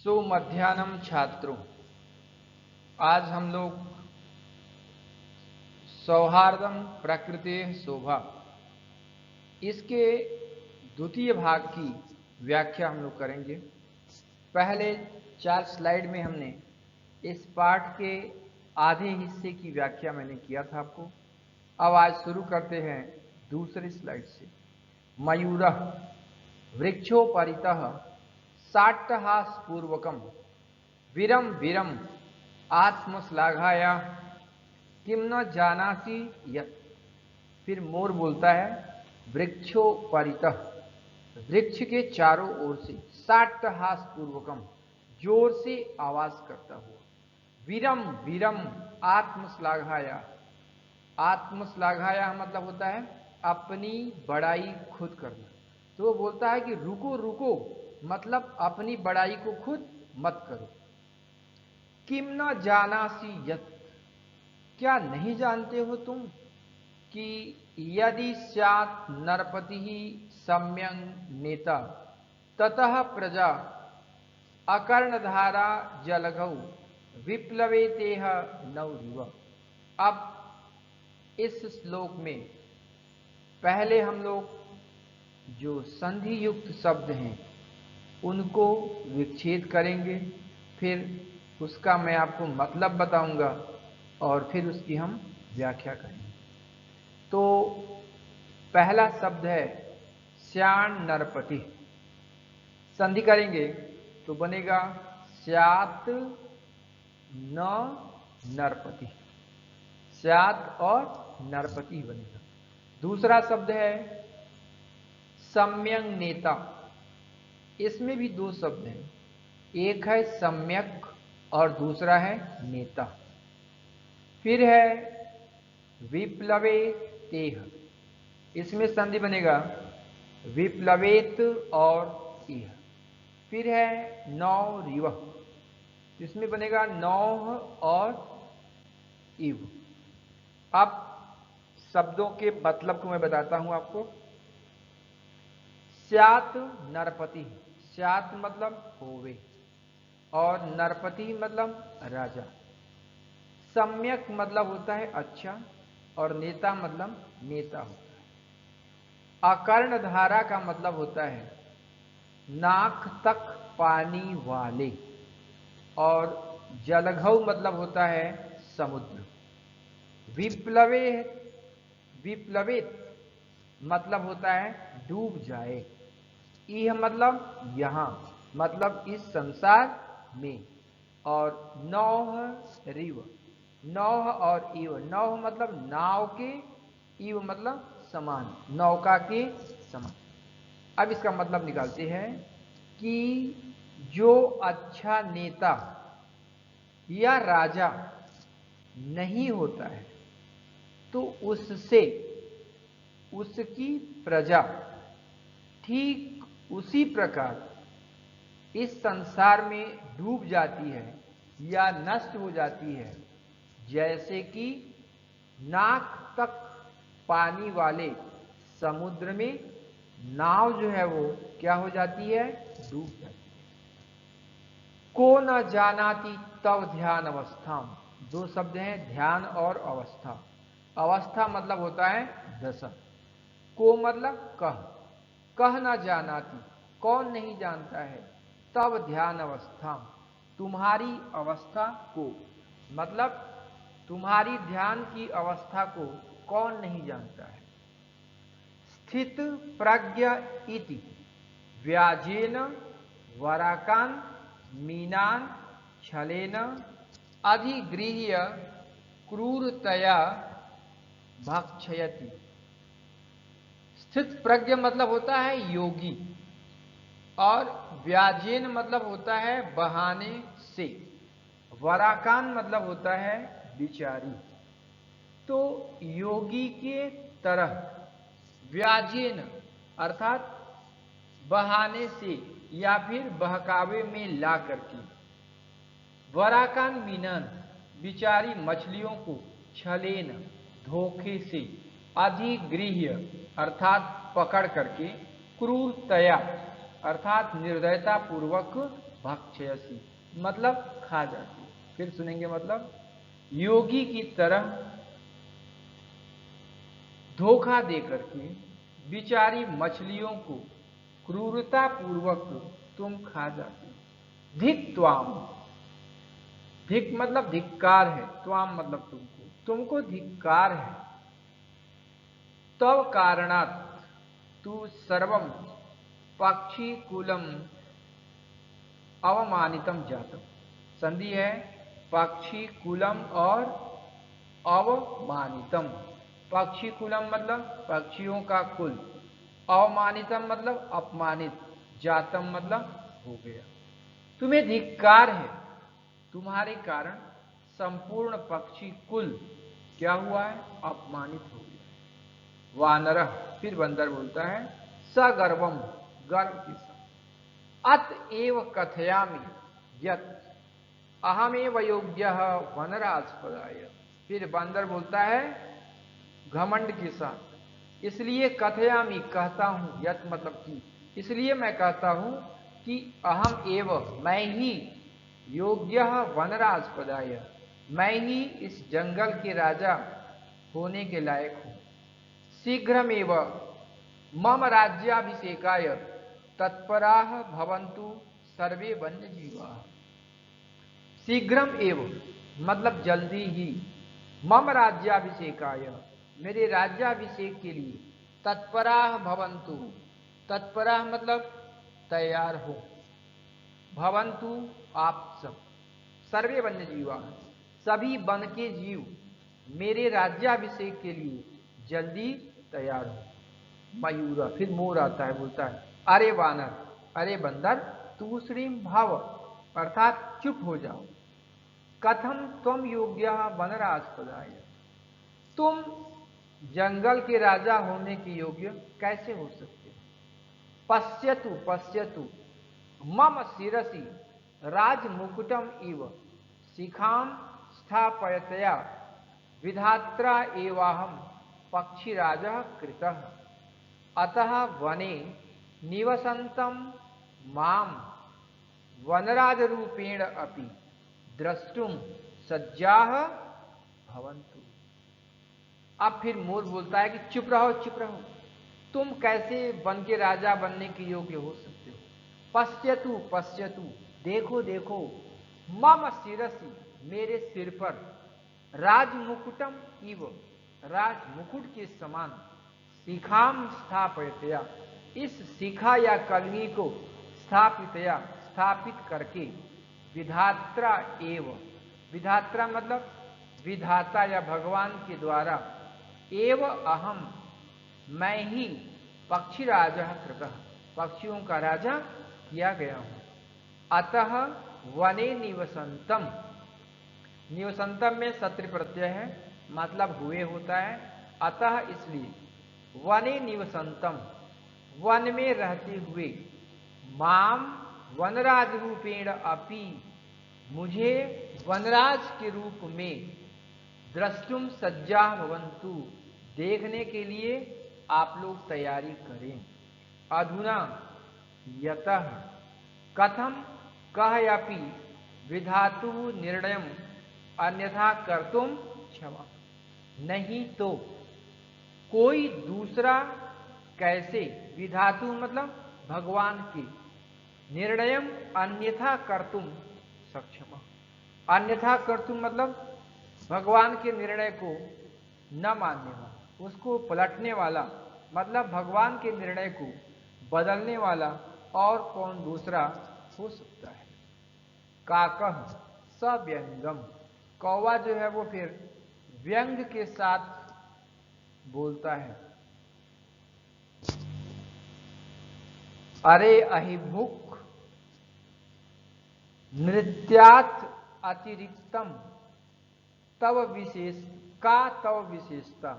मध्याह्नम छात्रों, आज हम लोग सौहार्दम प्रकृति शोभा इसके द्वितीय भाग की व्याख्या हम लोग करेंगे। पहले 4 स्लाइड में हमने इस पाठ के आधे हिस्से की व्याख्या मैंने किया था आपको। अब आज शुरू करते हैं दूसरी स्लाइड से। मयूरः वृक्षोपरितः साट्टहासपूर्वकम वीरम वीरम आत्मश्लाघाया किम न जानासि यत्। फिर मोर बोलता है वृक्षोपरितः, वृक्ष के चारों ओर से, साट्टहासपूर्वकम जोर से आवाज करता हुआ, वीरम वीरम आत्मश्लाघाया। आत्मश्लाघाया मतलब होता है अपनी बड़ाई खुद करना। तो वो बोलता है कि रुको रुको, मतलब अपनी बड़ाई को खुद मत करो। किम न जानासि यत्, क्या नहीं जानते हो तुम कि यदि स्यात् नरपति सम्यक् नेता ततः प्रजा अकर्णधारा जलघौ विप्लवे तेह नवरिव। अब इस श्लोक में पहले हम लोग जो संधि युक्त शब्द हैं उनको विच्छेद करेंगे, फिर उसका मैं आपको मतलब बताऊंगा और फिर उसकी हम व्याख्या करेंगे। तो पहला शब्द है स्याण नरपति। संधि करेंगे तो बनेगा स्यात् न नरपति, स्यात् और नरपति बनेगा। दूसरा शब्द है सम्यक नेता। इसमें भी 2 शब्द हैं, एक है सम्यक और दूसरा है नेता। फिर है विप्लवे तेह, इसमें संधि बनेगा विप्लवेत और इह। फिर है नौरिव, इसमें बनेगा नौह और इव। अब शब्दों के मतलब को मैं बताता हूं आपको। स्यात् नरपति, स्यात् मतलब होवे और नरपति मतलब राजा। सम्यक मतलब होता है अच्छा और नेता मतलब नेता होता है। अकर्णधारा का मतलब होता है नाक तक पानी वाले और जलघौ मतलब होता है समुद्र। विप्लवे, विप्लवित मतलब होता है डूब जाए। यह मतलब यहां, मतलब इस संसार में। और नौह रिव, नौह और इव, नौह मतलब नाव के, इव मतलब समान, नौका के समान। अब इसका मतलब निकालते हैं कि जो अच्छा नेता या राजा नहीं होता है तो उससे उसकी प्रजा ठीक उसी प्रकार इस संसार में डूब जाती है या नष्ट हो जाती है जैसे कि नाक तक पानी वाले समुद्र में नाव जो है वो क्या हो जाती है, डूब जाती है। को न जानाति तव ध्यान अवस्था, 2 शब्द हैं ध्यान और अवस्था। अवस्था मतलब होता है दशा, को मतलब कह न जानाति, कौन नहीं जानता है, तब ध्यान अवस्था, तुम्हारी अवस्था को, मतलब तुम्हारी ध्यान की अवस्था को कौन नहीं जानता है। स्थित प्रज्ञ इति व्याजेन वराकान मीनान छलेन अधिगृह्य क्रूरतया भक्षयति। स्थित प्रज्ञ मतलब होता है योगी और व्याजेन मतलब होता है बहाने से, वराकान मतलब होता है विचारी। तो योगी के तरह व्याजेन अर्थात बहाने से या फिर बहकावे में ला करके, वराकान मीनन बिचारी मछलियों को, छलेन धोखे से, अधिगृह्य अर्थात पकड़ करके, क्रूरतया अर्थात निर्दयता पूर्वक भक्षयसी, मतलब खा जाती। फिर सुनेंगे मतलब, योगी की तरह धोखा देकर के बिचारी मछलियों को क्रूरता पूर्वक तुम खा जाती। धिक त्वाम, धिक मतलब धिक्कार है, त्वाम मतलब तुमको, तुमको धिक्कार है। तव कारणात् तू सर्वम पक्षी कुलम अवमानितम जातम। संधि है पक्षी कुलम और अवमानितम। पक्षी कुलम मतलब पक्षियों का कुल, अवमानितम मतलब अपमानित, जातम मतलब हो गया। तुम्हें धिक्कार है, तुम्हारे कारण संपूर्ण पक्षी कुल क्या हुआ है, अपमानित हो गया। वानरः, फिर बंदर बोलता है, सगर्वम, गर्व के साथ, अतएव कथयामि यत् अहमेव योग्यः वनराजपदाय। फिर बंदर बोलता है घमंड के साथ, इसलिए कथयामि कहता हूं, यत् मतलब कि, इसलिए मैं कहता हूं कि अहम एव मैं ही, योग्यः वनराजपदाय मैं ही इस जंगल के राजा होने के लायक हूं। शीघ्रमेव मम राज्याभिषेकाय तत्पराः भवन्तु सर्वे वन्यजीवाः। शीघ्रम एव मतलब जल्दी ही, मम राज्याभिषेकाय मेरे राज्याभिषेक के लिए, तत्पराः भवन्तु, तत्पराः मतलब तैयार हो, भवन्तु आप सब, सर्वे वन्य जीवा सभी वन के जीव मेरे राज्याभिषेक के लिए जल्दी तैयार हो। मयूर, फिर मोर आता है, बोलता है अरे वानर, अरे बंदर, तूष्णीम भाव अर्थात चुप हो जाओ। कथम त्वम योग्य वनराजपदाय, तुम जंगल के राजा होने के योग्य कैसे हो सकते हो। पश्यतु पश्यतु मम शिरसि राजमुकुटम इव शिखाम स्थापयतया विधात्रा एवाहम पक्षिराजः कृतः। अतः वने निवसन्तं माम वनराज रूपेण अपि द्रष्टुम सज्जाः भवन्तु। अब फिर मोर बोलता है कि चुप रहो चुप रहो, तुम कैसे वन के राजा बनने के योग्य हो सकते हो। पश्यतु पश्यतु देखो देखो, मम शिरसि मेरे सिर पर, राजमुकुटम इव राजमुकुट के समान, शिखाम स्थापयतया इस शिखा या कलगी को स्थापितया स्थापित करके, विधात्रा एव, विधात्रा मतलब विधाता या भगवान के द्वारा, एव अहम मैं ही, पक्षीराजः कृतः पक्षियों का राजा किया गया हूं। अतः वने निवसंतम, निवसंतम में सत्र प्रत्यय है, मतलब हुए होता है। अतः इसलिए, वने निवसंतम वन में रहते हुए, माम वनराज रूपेण अपि मुझे वनराज के रूप में, द्रष्टुम सज्जा भवन्तु देखने के लिए आप लोग तैयारी करें। अधुना यतः कथम कहयापि विधातु निर्णयम अन्यथा कर्तुम क्षमा। नहीं तो कोई दूसरा कैसे, विधातु मतलब भगवान के, निर्णयम अन्यथा कर्तुम सक्षम, अन्यथा कर्तुम मतलब भगवान के निर्णय को न मानने वाला, उसको पलटने वाला, मतलब भगवान के निर्णय को बदलने वाला और कौन दूसरा हो सकता है। काकह सव्यंगम, कौवा जो है वो फिर व्यंग के साथ बोलता है। अरे अहिभुक नृत्यात् अतिरिक्तम तव विशेष का, तव विशेषता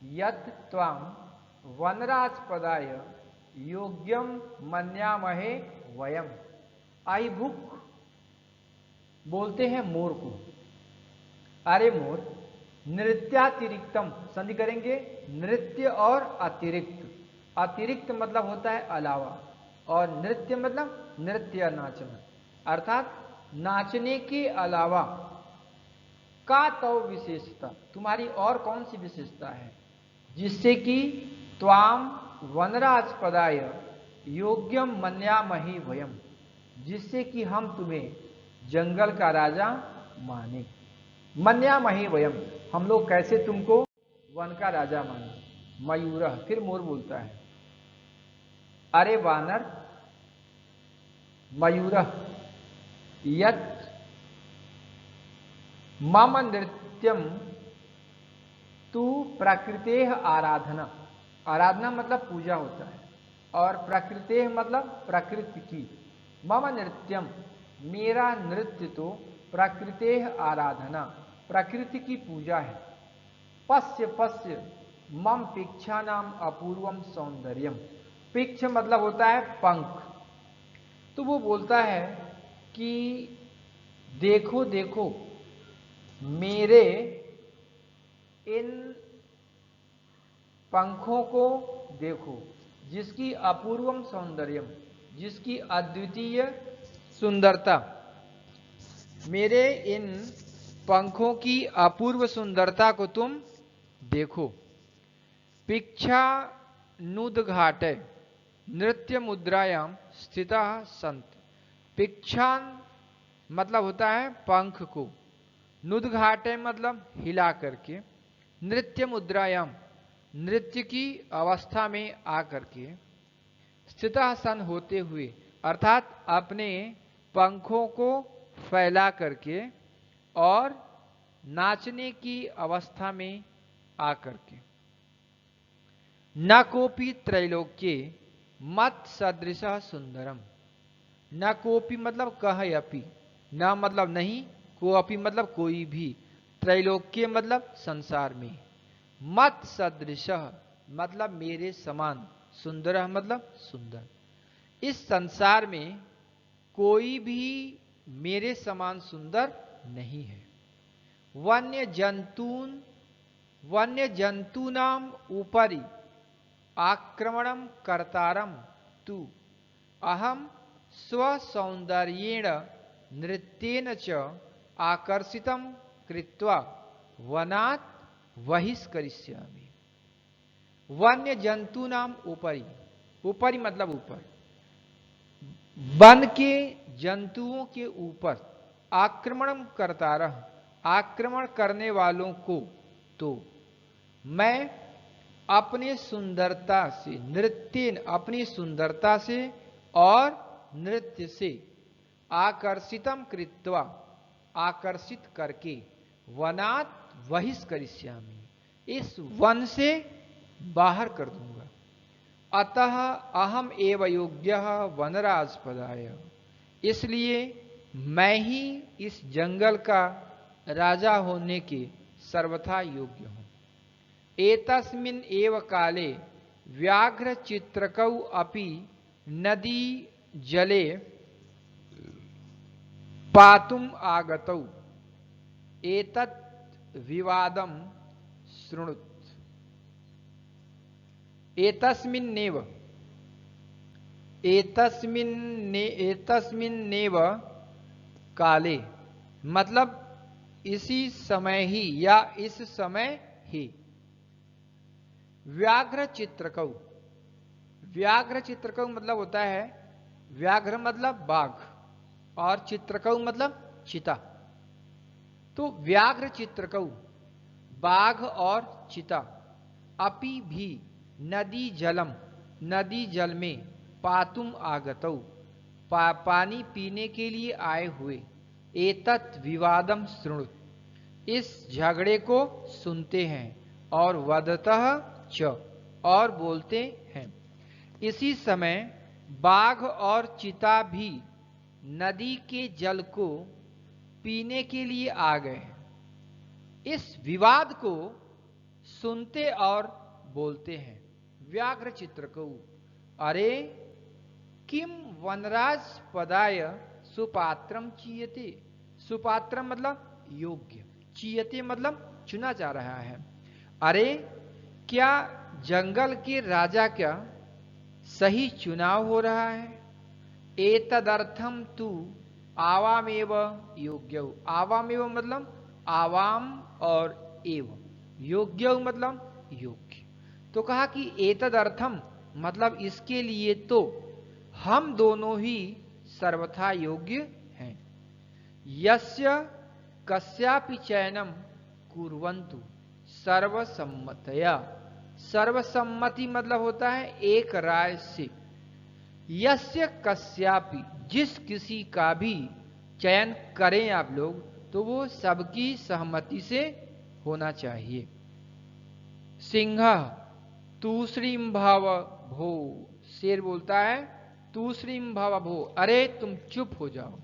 यत् त्वां वनराजपदाय योग्यम मन्यामहे वयम। अहिभुक बोलते हैं मोर को। अरे मोर, नृत्यातिरिक्तम संधि करेंगे, नृत्य और अतिरिक्त, अतिरिक्त मतलब होता है अलावा, और नृत्य मतलब नृत्य नाचना, अर्थात नाचने के अलावा का तो विशेषता, तुम्हारी और कौन सी विशेषता है जिससे कि त्वाम वनराजपदाय योग्यम मन्यामहि वयम, जिससे कि हम तुम्हें जंगल का राजा माने। मन्यामहि वयम, हम लोग कैसे तुमको वन का राजा माने। मयूर, फिर मोर बोलता है, अरे वानर, मयूर यत मम नृत्यम तू प्रकृते आराधना, आराधना मतलब पूजा होता है, और प्रकृते मतलब प्रकृति की। मम नृत्यम, मेरा नृत्य तो प्रकृते आराधना, प्रकृति की पूजा है। पश्य पश्य मम पिक्षा नाम अपूर्वम सौंदर्यम, पिक्ष मतलब होता है पंख। तो वो बोलता है कि देखो देखो मेरे इन पंखों को देखो, जिसकी अपूर्वम सौंदर्यम, जिसकी अद्वितीय सुंदरता। मेरे इन पंखों की अपूर्व सुंदरता को तुम देखो। पिक्षा नुदघाटे नृत्य मुद्रायाम स्थिता संत, पिक्षान मतलब होता है पंख को, नुदघाटे मतलब हिला करके, नृत्य मुद्रायाम नृत्य की अवस्था में आकर के, स्थिता सन होते हुए, अर्थात अपने पंखों को फैला करके, और नाचने की अवस्था में आकर के। न कोपी त्रैलोक्ये मत सदृश सुंदरम, न कोपी मतलब कह अपि, न मतलब नहीं, को अपि मतलब कोई भी, त्रैलोक्य मतलब संसार में, मत सदृश मतलब मेरे समान, सुंदर मतलब सुंदर, इस संसार में कोई भी मेरे समान सुंदर नहीं है। वन्य जंतूनाम ऊपरी आक्रमणम कर्तारम तु अहम स्वसौंदर्येण नृत्येन च आकर्षितम कृत्वा वनात् बहिष्करिष्यामि। वन्य जंतूनाम ऊपरी, ऊपरी मतलब ऊपर, वन के जंतुओं के ऊपर, आक्रमण करता रह, आक्रमण करने वालों को, तो मैं अपने सुंदरता से, नृत्य अपनी सुंदरता से और नृत्य से, आकर्षितम कृत्वा आकर्षित करके, वनात् बहिष्करिष्यामि इस वन से बाहर कर दूंगा। अतः अहम एव योग्यः वनराजपदाय, इसलिए मैं ही इस जंगल का राजा होने के सर्वथा योग्य हूं। एतस्मिन् एव काले व्याघ्र चित्रकौ अपि नदी जले पातुम आगतौ एतत् विवादम शृणुत। एतस्मिन्नेव, एतस्मिन्नेव काले मतलब इसी समय ही, या इस समय ही, व्याघ्र चित्रकौ, व्याघ्र चित्रकौ मतलब होता है, व्याघ्र मतलब बाघ और चित्रकौ मतलब चिता। तो व्याघ्र चित्रकौ बाघ और चिता, अपि भी नदी जलम नदी जल में, पातुम आगतौ पानी पीने के लिए आए हुए, एतत् विवादम शृणुत इस झगड़े को सुनते हैं, और वदतः च और बोलते हैं। इसी समय बाघ और चिता भी नदी के जल को पीने के लिए आ गए। इस विवाद को सुनते और बोलते हैं। व्याघ्र चित्रकौ, अरे किम वनराज पदाय सुपात्रम चीयते, सुपात्रम मतलब योग्य, चीयते मतलब चुना जा रहा है। अरे क्या जंगल के राजा का सही चुनाव हो रहा है? एतदर्थम तु आवामेव योग्य। आवामेव मतलब आवाम और एव, योग्य मतलब योग्य। तो कहा कि एतदर्थम मतलब इसके लिए तो हम दोनों ही सर्वथा योग्य हैं। यस्य कस्यापि चयनम कुर्वन्तु सर्वसम्मतया। सर्वसम्मति मतलब होता है एक राय से। यस्य कस्यापि जिस किसी का भी चयन करें आप लोग तो वो सबकी सहमति से होना चाहिए। सिंह तूश्रीम भव भो, शेर बोलता है तूश्रीम भव भो, अरे तुम चुप हो जाओ।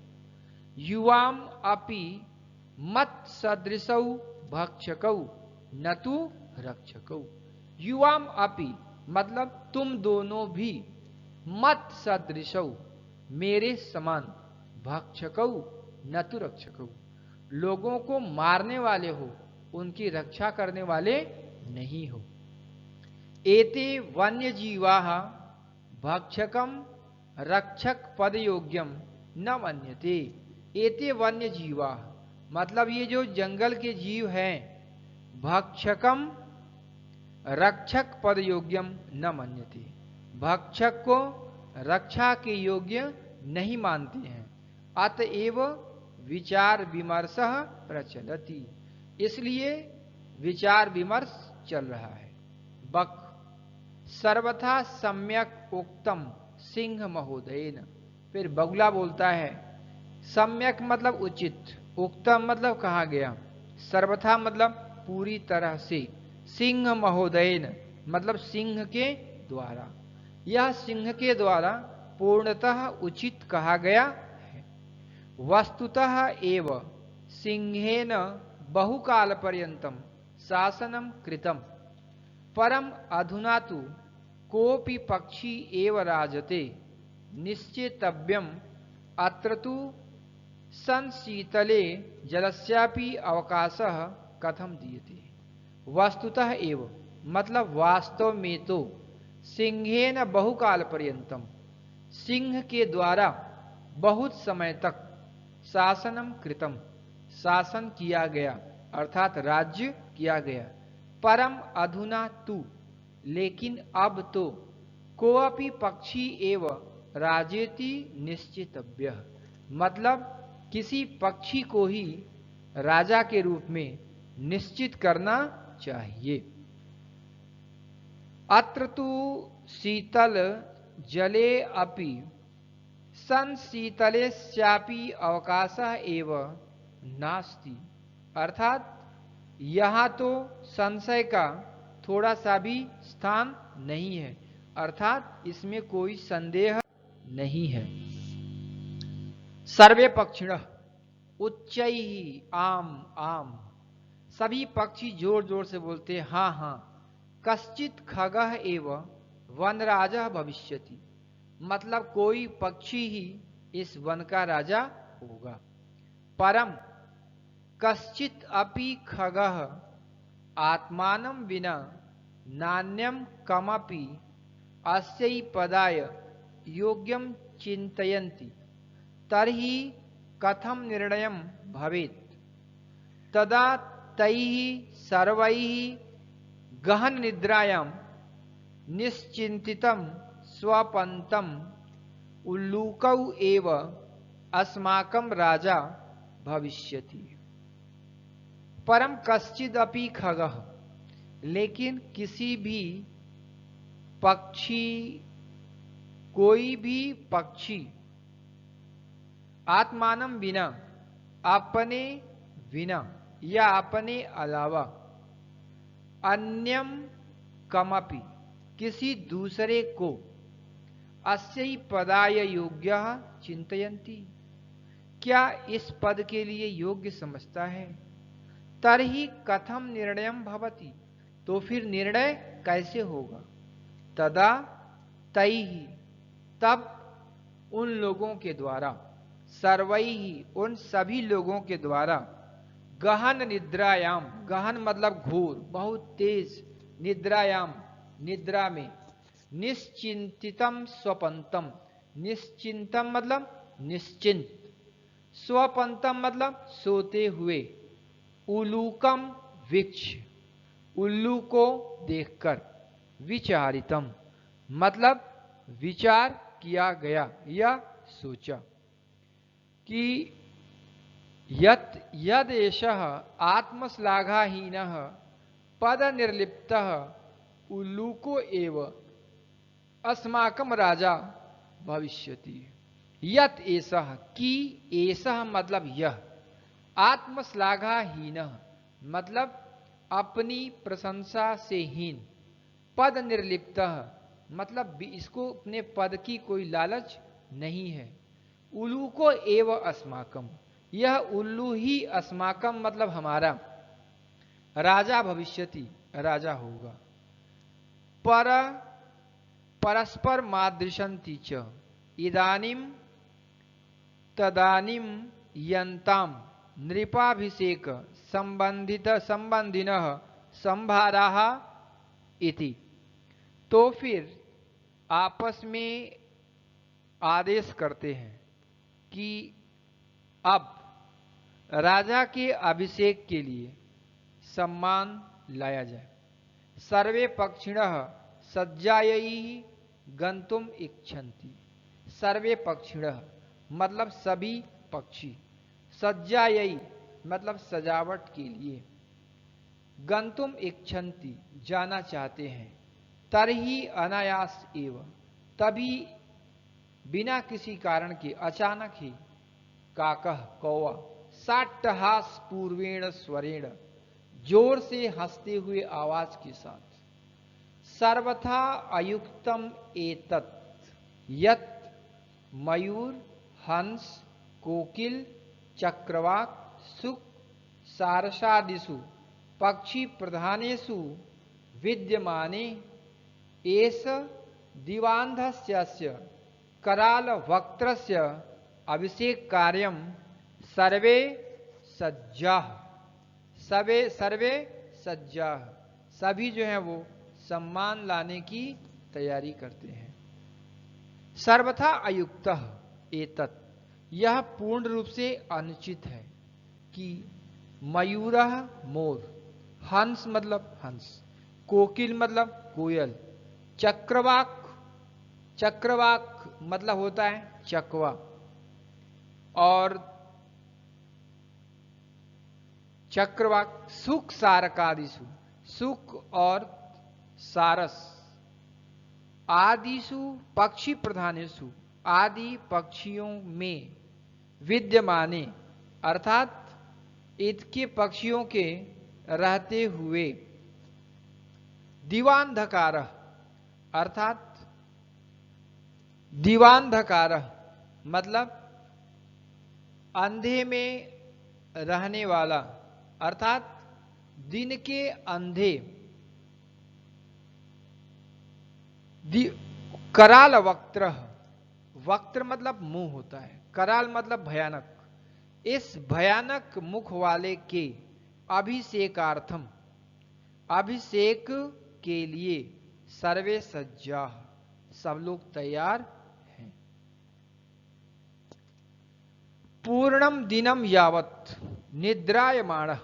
युवाम अपि मत सदृशौ भक्षकौ न तु रक्षकौ। युवाम अपि मतलब तुम दोनों भी, मत सदृशौ मेरे समान, भक्षकौ न तु रक्षकौ लोगों को मारने वाले हो, उनकी रक्षा करने वाले नहीं हो। एते वन्य जीवा भक्षकम रक्षक पद योग्यम न मन्यते। एते वन्य जीवा मतलब ये जो जंगल के जीव हैं, भक्षकम रक्षक पद योग्यम न मन्यते, भक्षक को रक्षा के योग्य नहीं मानते हैं। अतएव विचार विमर्श प्रचलति, इसलिए विचार विमर्श चल रहा है। बक सर्वथा सम्यक उक्तम सिंह महोदयेन। फिर बगुला बोलता है सम्यक मतलब उचित, उक्तम मतलब कहा गया, सर्वथा मतलब पूरी तरह से, सिंह महोदयेन मतलब सिंह के द्वारा। यह सिंह के द्वारा पूर्णतः उचित कहा गया है। वस्तुतः एव सिंहेन बहुकाल पर्यंतम शासनम कृतम, परम अधुना तु कोपि पक्षी एव राजते निश्चेतव्यम अत्र तु संशीतले जलस्यापि अवकाशः कथम दीयते। वस्तुतः एव मतलब वास्तव में तो, सिंहेन बहुकाल पर्यंतम सिंह के द्वारा बहुत समय तक, शासनम कृतम शासन किया गया अर्थात राज्य किया गया, परम अधुना तु लेकिन अब तो, कोअपि पक्षी एव राजेति निश्चितव्य मतलब किसी पक्षी को ही राजा के रूप में निश्चित करना चाहिए। अत्र तु शीतल जले अपि संशीतलेस्यापि अवकाशः एव नास्ति, अर्थात यहाँ तो संशय का थोड़ा सा भी स्थान नहीं है, अर्थात इसमें कोई संदेह नहीं है। सर्वे पक्षिणः उच्चैः आम आम, सभी पक्षी जोर जोर से बोलते हाँ हाँ। कश्चित् खगः एव वनराजः भविष्यति मतलब कोई पक्षी ही इस वन का राजा होगा। परम कश्चित् अपि खगः आत्मानं विना नान्यं कमपि अस्यै पदाय योग्यं चिन्तयन्ति तर्हि कथं निर्णयं भवेत्। तदा तैः सर्वैः गहन निद्रायां निश्चिन्तितं स्वपन्तं उल्लूकौ एव अस्माकं राजा भविष्यति। परम कश्चिदपि खगः लेकिन किसी भी पक्षी, कोई भी पक्षी, आत्मानं बिना अपने बिना या अपने अलावा, अन्यम कमपि किसी दूसरे को, अस्यै पदाय योग्यः चिंतयन्ति क्या इस पद के लिए योग्य समझता है। तर्हि कथम निर्णयम भवति तो फिर निर्णय कैसे होगा। तदा तैहि तब उन लोगों के द्वारा, सर्वैहि उन सभी लोगों के द्वारा, गहन निद्रायाम, गहन मतलब घोर बहुत तेज, निद्रायाम निद्रा में, निश्चिंतितम स्वपंतम निश्चिंतम मतलब निश्चिंत, स्वपंतम मतलब सोते हुए, उलूकम वृक्ष, उल्लू को देखकर, विचारितम मतलब विचार किया गया या सोचा, कि यत् यद एषः आत्मश्लाघाहीनः पद निर्लिप्तः उल्लूको एव अस्माकं राजा भविष्यति। यत् एषः कि एषः मतलब यह, आत्मश्लाघाहीनः मतलब अपनी प्रशंसा से हीन, पद निर्लिप्तः मतलब इसको अपने पद की कोई लालच नहीं है, उल्लू को एव अस्माकम यह उल्लू ही अस्माकम मतलब हमारा, राजा भविष्यति राजा होगा, पर परस्पर मादृशन्ति च इदानीम तदानीम यन्ताम नृपाभिषेक संबंधिनः संभाराः इति। तो फिर आपस में आदेश करते हैं कि अब राजा के अभिषेक के लिए सम्मान लाया जाए। सर्वे पक्षिणः सज्जायै गंतुम इच्छन्ति। सर्वे पक्षिणः मतलब सभी पक्षी, सज्जायै मतलब सजावट के लिए, गंतुम इच्छन्ति जाना चाहते हैं, तरही अनायास एव तभी बिना किसी कारण के अचानक ही, काकः कौवा, साट्टहास पूर्वेण स्वरेण जोर से हंसते हुए आवाज के साथ, सर्वथा अयुक्तम एतत् यत् मयूर हंस कोकिल चक्रवाक सुक सारसादिषु पक्षी प्रधानेषु विद्यमाने एष दिवान्धस्य कराल वक्त्रस्य अभिषेक कार्यम सर्वे सज्जाः, सर्वे सज्जाः सभी जो है वो सम्मान लाने की तैयारी करते हैं। सर्वथा अयुक्तः एतत् यह पूर्ण रूप से अनुचित है कि मयूरः मोर, हंस मतलब हंस, कोकिल मतलब कोयल, चक्रवाक, चक्रवाक मतलब होता है चकवा, और चक्रवाक सुख सारकादिषु, सुख और सारस, आदिषु पक्षी प्रधानेषु आदि पक्षियों में, विद्यमाने अर्थात इसके पक्षियों के रहते हुए, दिवांधकार अर्थात दिवांधकार मतलब अंधे में रहने वाला, अर्थात दिन के अंधे, कराल वक्त्र, वक्त्र मतलब मुंह होता है, कराल मतलब भयानक, इस भयानक मुख वाले के अभिषेकार्थम अभिषेक के लिए सर्वे सज्जा सब लोग तैयार हैं। पूर्णम दिनम यावत् निद्रायमाण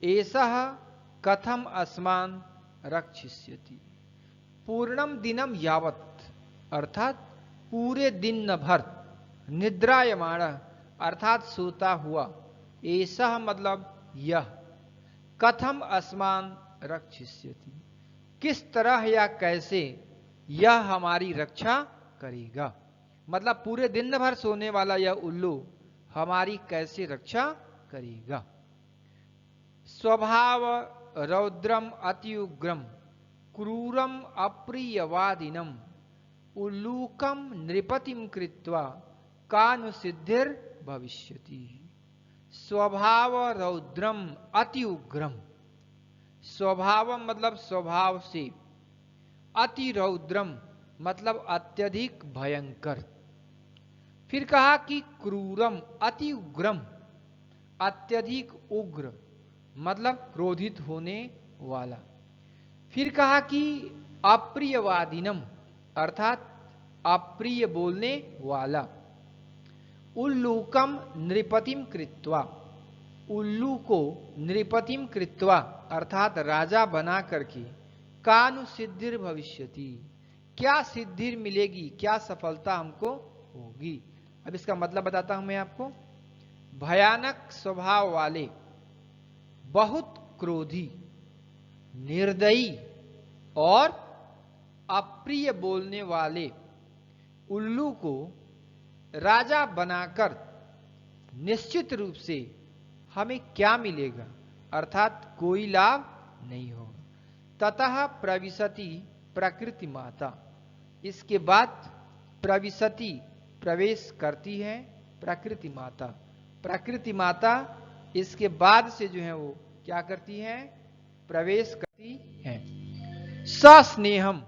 एषः कथम अस्मान रक्षिष्यति। पूर्णम दिनम यावत् अर्थात पूरे दिन भर, निद्रायमाण अर्थात सोता हुआ, ऐसा मतलब यह, कथम अस्मान रक्षिष्यति किस तरह या कैसे यह हमारी रक्षा करेगा, मतलब पूरे दिन भर सोने वाला यह उल्लू हमारी कैसे रक्षा करेगा। स्वभाव रौद्रम अति उग्रम क्रूरम अप्रियवादिनम उल्लूकम नृपतिम कृत्वा कानुसिद्धिर भविष्यति। स्वभाव रौद्रम अति उग्रम, स्वभाव मतलब स्वभाव से, अति रौद्रम मतलब अत्यधिक भयंकर, फिर कहा कि क्रूरम अति उग्रम, अत्यधिक उग्र मतलब क्रोधित होने वाला, फिर कहा कि अप्रियवादिनम अर्थात अप्रिय बोलने वाला। उल्लूकम नृपतिम कृत्वा, उल्लू को नृपतिम कृत्वा अर्थात राजा बना करके, कानु सिद्धिर भविष्यति, क्या सिद्धि मिलेगी, क्या सफलता हमको होगी। अब इसका मतलब बताता हूं मैं आपको। भयानक स्वभाव वाले, बहुत क्रोधी, निर्दयी और अप्रिय बोलने वाले उल्लू को राजा बनाकर निश्चित रूप से हमें क्या मिलेगा, अर्थात कोई लाभ नहीं होगा। ततः प्रविशति प्रकृति माता, इसके बाद प्रविशति प्रवेश करती है प्रकृति माता। प्रकृति माता इसके बाद से जो है वो क्या करती है, प्रवेश करती है। सस्नेहम,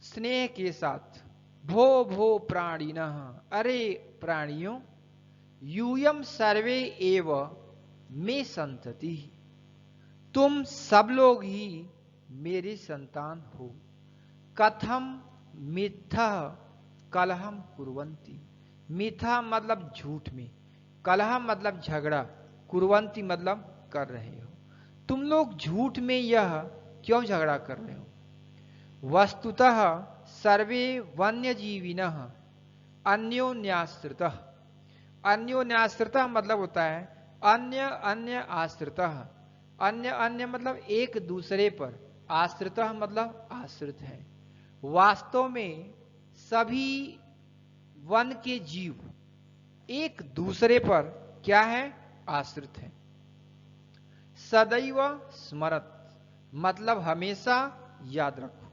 स्नेह के साथ, भो भो प्राणिनः, अरे प्राणियों, यूयम सर्वे एव मे संतति, तुम सब लोग ही मेरी संतान हो। कथम मिथ्या कलहम कुर्वन्ति, मिथ्या मतलब झूठ में, कलह मतलब झगड़ा, कुर्वन्ति मतलब कर रहे हो। तुम लोग झूठ में यह क्यों झगड़ा कर रहे हो। वस्तुतः सर्वे वन्यजीविनः अन्योन्याश्रितः, अन्योन्याश्रितः मतलब होता है अन्य अन्य आश्रितः, अन्य अन्य मतलब एक दूसरे पर, आश्रितः मतलब आश्रित है। वास्तव में सभी वन के जीव एक दूसरे पर क्या है, आश्रित है। सदैव स्मरत मतलब हमेशा याद रखो।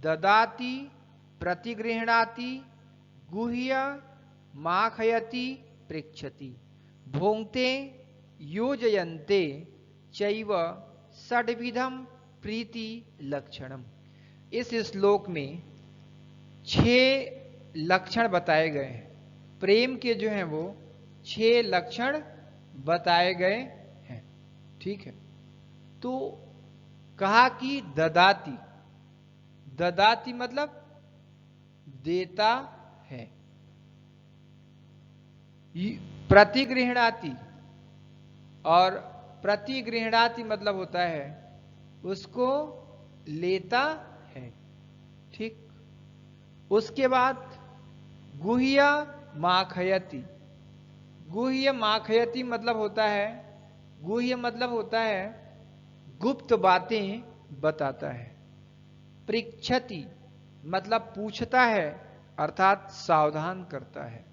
ददाति प्रतिगृह्णाति गुह्य माखयति पृच्छति, भोंगते योजयन्ते चैव षड्विधम प्रीति लक्षणम। इस श्लोक में 6 लक्षण बताए गए हैं। प्रेम के जो हैं वो 6 लक्षण बताए गए हैं। ठीक है, तो कहा कि ददाति, ददाति मतलब देता है। प्रतिगृह्णाति, और प्रतिगृह्णाति मतलब होता है उसको लेता है। ठीक, उसके बाद गुह्य माखयति, गुह्य माखयति मतलब होता है, गुह्य मतलब होता है गुप्त बातें बताता है। पृच्छति मतलब पूछता है अर्थात सावधान करता है।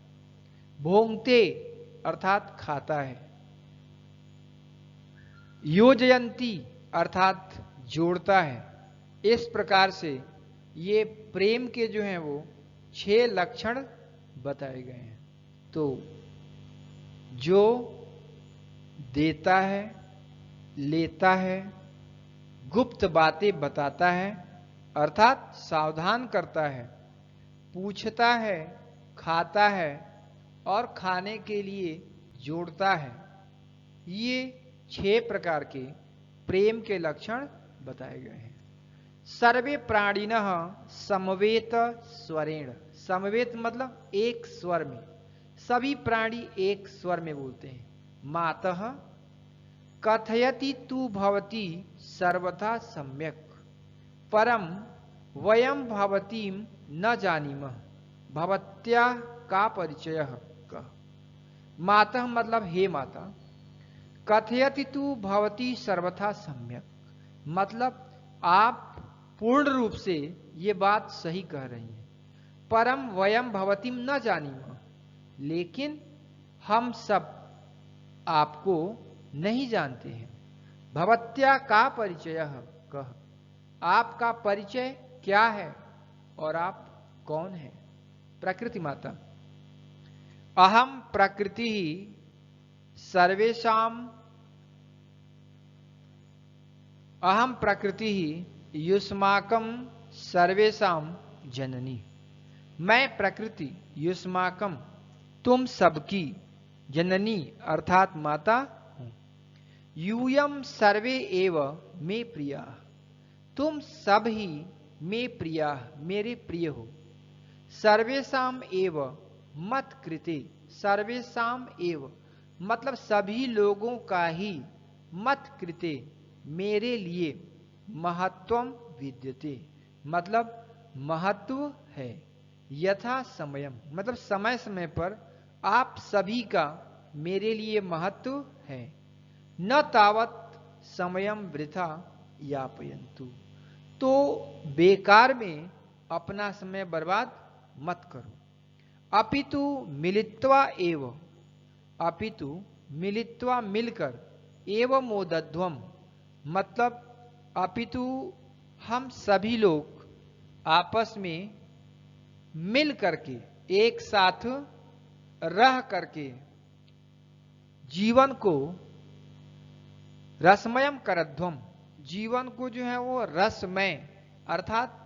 भोंगते अर्थात खाता है। योजयंती अर्थात जोड़ता है। इस प्रकार से ये प्रेम के जो हैं वो 6 लक्षण बताए गए हैं। तो जो देता है, लेता है, गुप्त बातें बताता है अर्थात सावधान करता है, पूछता है, खाता है और खाने के लिए जोड़ता है, ये 6 प्रकार के प्रेम के लक्षण बताए गए हैं। सर्वे प्राणिनः समवेत स्वरेण, समवेत मतलब एक स्वर में, सभी प्राणी एक स्वर में बोलते हैं। मातः कथयति तु भवती सर्वथा सम्यक, परम वयम भवतीम न जानीमः, भवत्या का परिचय कह। मातः मतलब हे माता, कथयति तु भवती सर्वथा सम्यक मतलब आप पूर्ण रूप से ये बात सही कह रही हैं। परम वयम भवतीम न जानीमः, लेकिन हम सब आपको नहीं जानते हैं। भवत्या का परिचय कह, आपका परिचय क्या है और आप कौन हैं। प्रकृति माता, अहम प्रकृति सर्वेषाम, अहम प्रकृति युष्माकम सर्वेषाम जननी, मैं प्रकृति युष्माकम तुम सबकी जननी अर्थात माता हूं। यूयम सर्वे एव मे प्रिया, तुम सब ही मे प्रिया मेरे प्रिय हो। सर्वेषाम एव मत कृते, सर्वेषाम एव मतलब सभी लोगों का ही, मत कृते मेरे लिए, महत्वम विद्यते मतलब महत्व है, यथा समयम मतलब समय समय पर आप सभी का मेरे लिए महत्व है, न तावत समयम वृथा यापयन्तु तो बेकार में अपना समय बर्बाद मत करो। अपितु मिलित्वा एव, अपितु मिलित्वा मिलकर, एवं मोदध्वम मतलब अपितु हम सभी लोग आपस में मिल करके एक साथ रह करके जीवन को रसमयम करध्वम, जीवन को जो है वो रसमय अर्थात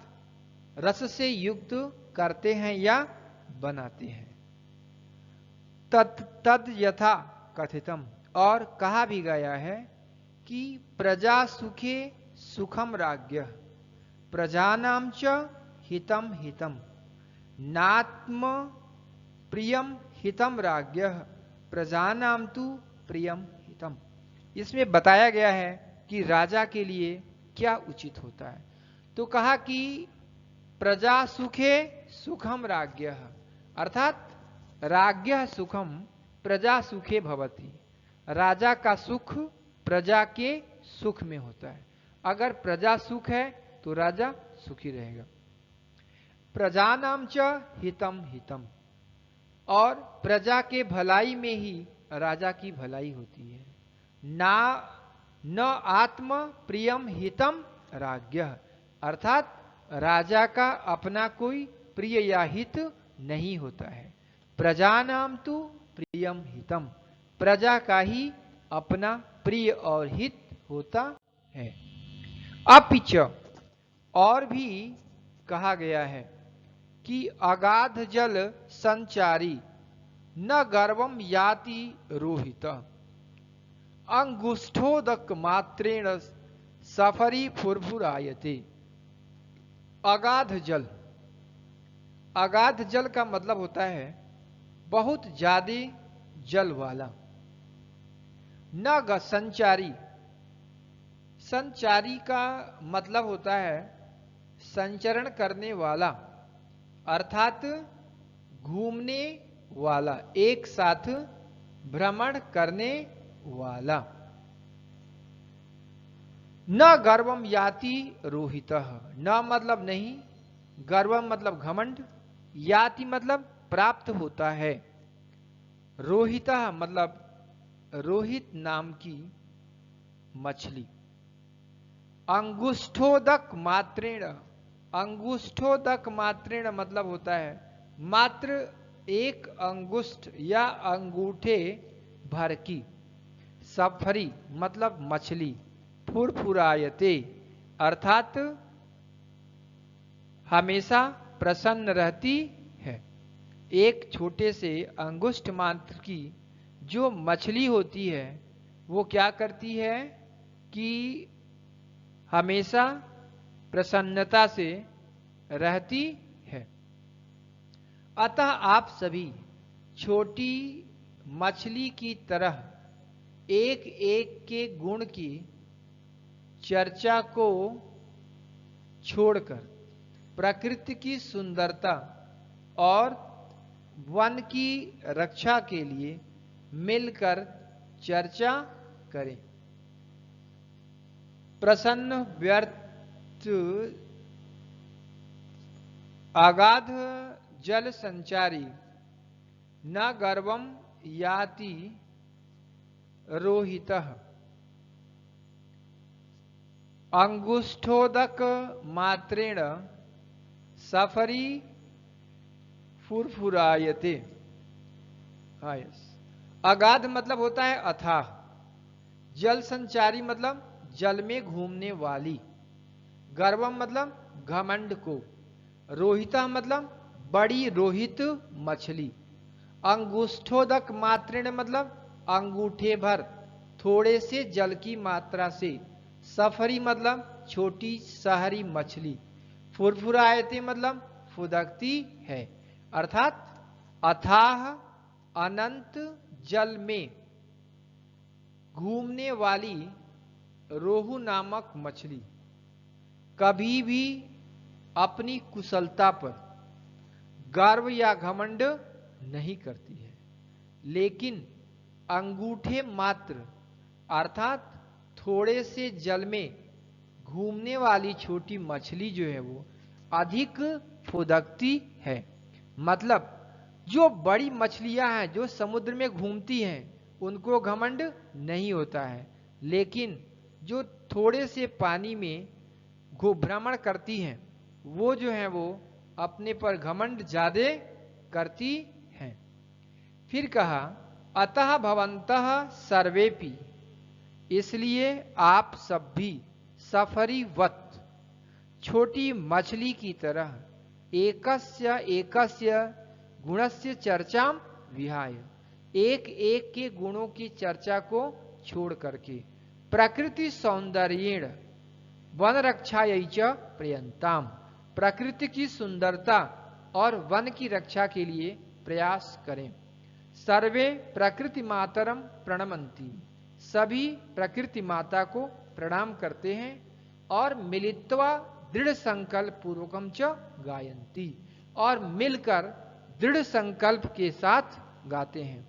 रस से युक्त करते हैं या बनाते हैं। तद यथा कथितम और कहा भी गया है कि प्रजा सुखे सुखम राज्ञ, प्रजानां च हितम हितम, नात्म प्रियम हितम राज्ञ, प्रजानां तु प्रियम हितम। इसमें बताया गया है कि राजा के लिए क्या उचित होता है। तो कहा कि प्रजा सुखे सुखम राज्ञ अर्थात राज्ञ सुखम प्रजा सुखे भवति, राजा का सुख प्रजा के सुख में होता है। अगर प्रजा सुख है तो राजा सुखी रहेगा। प्रजानां च हितम हितम और प्रजा के भलाई में ही राजा की भलाई होती है। न आत्म प्रियम हितम राज्ञ अर्थात राजा का अपना कोई प्रिय या हित नहीं होता है। प्रजानां तु प्रियम हितम प्रजा का ही अपना प्रिय और हित होता है। अपिच और भी कहा गया है कि अगाध जल संचारी न गर्वम याति रोहित, अंगुष्ठोदक मात्रेण सफरी फुरफुरायते। अगाध जल, अगाध जल का मतलब होता है बहुत ज्यादा जल वाला। न संचारी, संचारी का मतलब होता है संचरण करने वाला अर्थात घूमने वाला, एक साथ भ्रमण करने वाला। न गर्वम याति रोहितः, न मतलब नहीं, गर्वम मतलब घमंड, याति मतलब प्राप्त होता है, रोहितः मतलब रोहित नाम की मछली। अंगुष्ठोदक मात्रेण, अंगुष्ठोदक मात्रेण मतलब होता है मात्र एक अंगुष्ठ या अंगूठे भर की, सफरी मतलब मछली, फुरफुरायते अर्थात हमेशा प्रसन्न रहती है। एक छोटे से अंगुष्ठ मात्र की जो मछली होती है वो क्या करती है कि हमेशा प्रसन्नता से रहती है। अतः आप सभी छोटी मछली की तरह एक एक के गुण की चर्चा को छोड़कर प्रकृति की सुंदरता और वन की रक्षा के लिए मिलकर चर्चा करें। प्रसन्न व्यर्थ अगाध जल संचारी न गर्वम याति रोहितः, अंगुष्ठोदक मात्रेण सफरी फुरफुरायते। हाँ यस, अगाध मतलब होता है अथाह, जल संचारी मतलब जल में घूमने वाली, गर्वम मतलब घमंड को, रोहिता मतलब बड़ी रोहित मछली, अंगुष्ठोदक मात्रेण मतलब अंगूठे भर थोड़े से जल की मात्रा से, सफरी मतलब छोटी शहरी मछली, फुरफुरायते मतलब फुदकती है। अर्थात अथाह अनंत जल में घूमने वाली रोहू नामक मछली कभी भी अपनी कुशलता पर गर्व या घमंड नहीं करती है, लेकिन अंगूठे मात्र अर्थात थोड़े से जल में घूमने वाली छोटी मछली जो है वो अधिक फुदकती है। मतलब जो बड़ी मछलियां हैं जो समुद्र में घूमती हैं उनको घमंड नहीं होता है, लेकिन जो थोड़े से पानी में भ्रमण करती हैं वो जो है वो अपने पर घमंड ज्यादा करती हैं। फिर कहा अतः भवन्तः सर्वेपि, इसलिए आप सब भी सफरीवत छोटी मछली की तरह एकस्य एकस्य गुणस्य चर्चाम विहाय, एक एक के गुणों की चर्चा को छोड़ करके प्रकृति सौंदर्येण वन रक्षायै च प्रयंताम, प्रकृति की सुंदरता और वन की रक्षा के लिए प्रयास करें। सर्वे प्रकृति मातरम प्रणमंती, सभी प्रकृति माता को प्रणाम करते हैं और मिलित्वा दृढ़ संकल्प पूर्वकम च गायंती, और मिलकर दृढ़ संकल्प के साथ गाते हैं।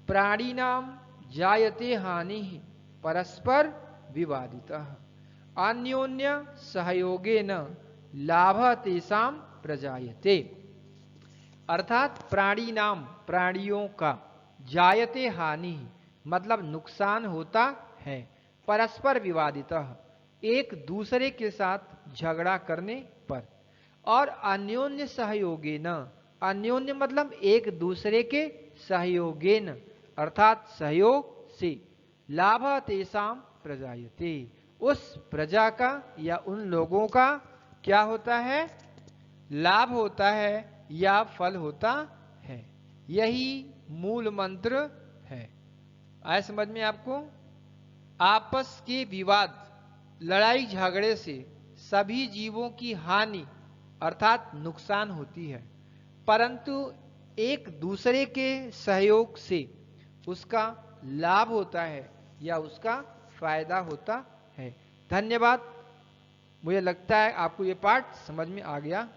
प्राणिनाम जायते हानि परस्पर विवादितः, अन्योन्य सहयोगेन लाभ तेषां प्रजायते। अर्थात प्राणी नाम प्राणियों का, जायते हानि मतलब नुकसान होता है, परस्पर विवादितः एक दूसरे के साथ झगड़ा करने पर, और अन्योन्य सहयोगेन, अन्योन्य मतलब एक दूसरे के सहयोगेन अर्थात सहयोग से, लाभ तेषां प्रजायते उस प्रजा का या उन लोगों का क्या होता है, लाभ होता है या फल होता है। यही मूल मंत्र है। आए समझ में आपको? आपस के विवाद लड़ाई झगड़े से सभी जीवों की हानि अर्थात नुकसान होती है, परंतु एक दूसरे के सहयोग से उसका लाभ होता है या उसका फायदा होता है। धन्यवाद। मुझे लगता है आपको ये पाठ समझ में आ गया